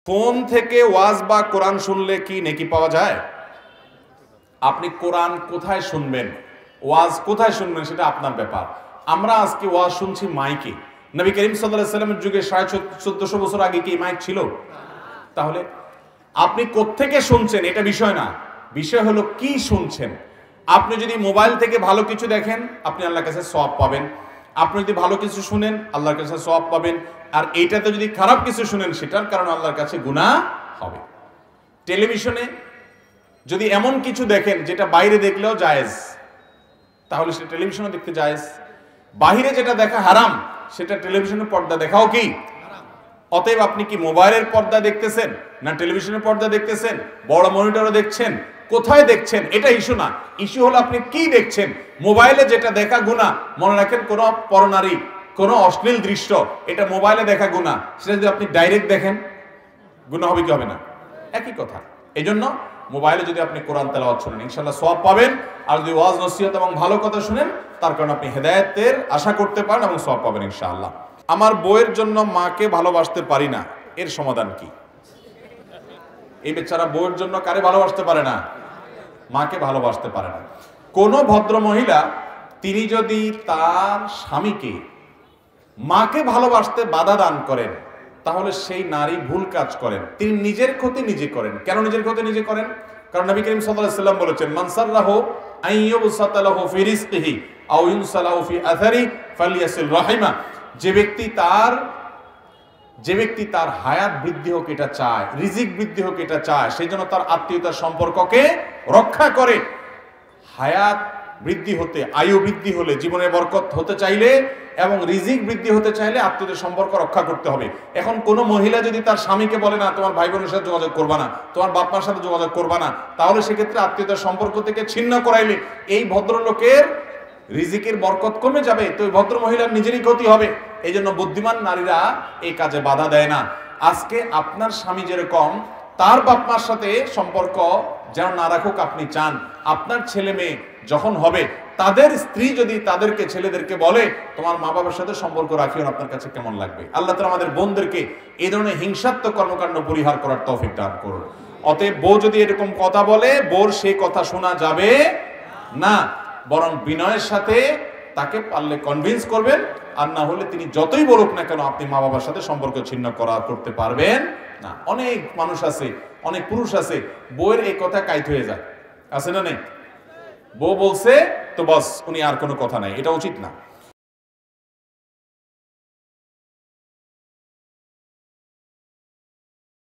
Phone থেকে ওয়াজ বা কোরআন শুনলে কি নেকি পাওয়া যায়? আপনি কোরআন কোথায় শুনবেন, ওয়াজ কোথায় শুনবেন সেটা আপনার ব্যাপার। আমরা আজকে ওয়াজ শুনছি মাইকে। নবী করিম সাল্লাল্লাহু আলাইহি ওয়াসাল্লামের যুগে 1450 বছর আগে কি মাইক ছিল? তাহলে আপনি কোত্থেকে শুনছেন এটা বিষয় না, বিষয় হলো কি শুনছেন। আপনি যদি মোবাইল থেকে ভালো কিছু দেখেন আপনি আল্লাহর কাছে সওয়াব পাবেন, আপনি যদি ভালো কিছু শুনেন আল্লাহর কাছে সওয়াব পাবেন, আর এইটাতে যদি খারাপ কিছু শুনেন সেটার কারণে আল্লাহর কাছে গুনাহ হবে। টেলিভিশনে যদি এমন কিছু দেখেন যেটা বাইরে দেখলেও জায়েজ, তাহলে সেটা টেলিভিশনে দেখতে জায়েজ। বাহিরে যেটা দেখা হারাম সেটা টেলিভিশনের পর্দা দেখাও কি? অতএব আপনি কি মোবাইলের পর্দা দেখতেছেন না টেলিভিশনের পর্দা দেখতেছেন, বড় মনিটরে দেখছেন, কোথায় দেখছেন এটা ইস্যু না। ইস্যু হলো আপনি কি দেখছেন। মোবাইলে যেটা দেখা গুনাহ, মনে রাখেন কোন পরনারী, কোন অশ্লীল দৃশ্য এটা মোবাইলে দেখা গুনাহ, সেটা যদি আপনি ডাইরেক্ট দেখেন গুনাহ হবে কি হবে না? একই কথা। এজন্য মোবাইলে যদি আপনি কোরআন তেলাওয়াত শুনেন ইনশাআল্লাহ সওয়াব পাবেন, আর যদি ওয়াজ নসিহত এবং ভালো কথা শুনেন তার কারণে আপনি হেদায়েতের আশা করতে পারেন এবং সওয়াব পাবেন ইনশাআল্লাহ। আমার বউয়ের জন্য মাকে ভালোবাসতে পারি না, এর সমাধান কি? এই বেচারা বউয়ের জন্য কারে ভালোবাসতে পারে না? মাকে ভালোবাসতে পারে না। কোন ভদ্র মহিলা তিনি যদি তার স্বামীকে মাকে ভালোবাসতে বাধা দান করেন তাহলে সেই নারী ভুল কাজ করেন, তিনি নিজের ক্ষতি নিজে করেন। কেন নিজের ক্ষতি নিজে করেন? কারণ নবী করিম সাল্লাল্লাহু আলাইহি ওয়াসাল্লাম বলেছেন, মান সাররাহু আইয়ুবসাতা লাহু ফি রিজকিহি আও ইউনসালাহু ফি আথারি ফালিয়াসিল রাহিমা। যে ব্যক্তি তার হায়াত বৃদ্ধি হোক এটা চায়, রিজিক বৃদ্ধি হোক এটা চায়, সেই জন্য তার আত্মীয়তার সম্পর্ককে রক্ষা করে। হায়াত বৃদ্ধি হতে, আয়ু বৃদ্ধি হলে, জীবনে বরকত হতে চাইলে এবং রিজিক বৃদ্ধি হতে চাইলে আত্মীয়তার সম্পর্ক রক্ষা করতে হবে। এখন কোন মহিলা যদি তার স্বামীকে বলে না তোমার ভাই বোনের সাথে যোগাযোগ করবা না, তোমার বাপ মার সাথে যোগাযোগ করবা না, তাহলে সেক্ষেত্রে আত্মীয়তার সম্পর্ক থেকে ছিন্ন করাইলে এই ভদ্রলোকের রিজিকের বরকত কমে যাবে, তো ওই ভদ্র মহিলার নিজেরই ক্ষতি হবে। এই জন্য বুদ্ধিমান নারীরা এই কাজে বাধা দেয় না। আজকে আপনার স্বামী যেরকম তার বাপ মার সাথে সম্পর্ক যেন না রাখুক আপনি চান, আপনার ছেলে মেয়ে যখন হবে তাদের স্ত্রী যদি তাদেরকে ছেলেদেরকে বলে তোমার মা বাবার সাথে সম্পর্ক রাখিও, আপনার কাছে কেমন লাগবে? আল্লাহ তাআলা আমাদের বোনদেরকে এই ধরনের হিংসাত্মক কর্মকাণ্ড পরিহার করার তৌফিক দান করুন। অতএব বউ যদি এরকম কথা বলে বউর সেই কথা শোনা যাবে না, বরং বিনয়ের সাথে তাকে পারলে কনভিন্স করবেন, আর না হলে তিনি যতই বলুক না কেন আপনি মা বাবার সাথে সম্পর্ক ছিন্ন করতে পারবেন না। অনেক মানুষ আছে, অনেক পুরুষ আছে বউয়ের এই কথা কাইত হয়ে যায়, আছে না নেই? বউ বলছে তো বস উনি আর কোনো কথা নাই, এটা উচিত না।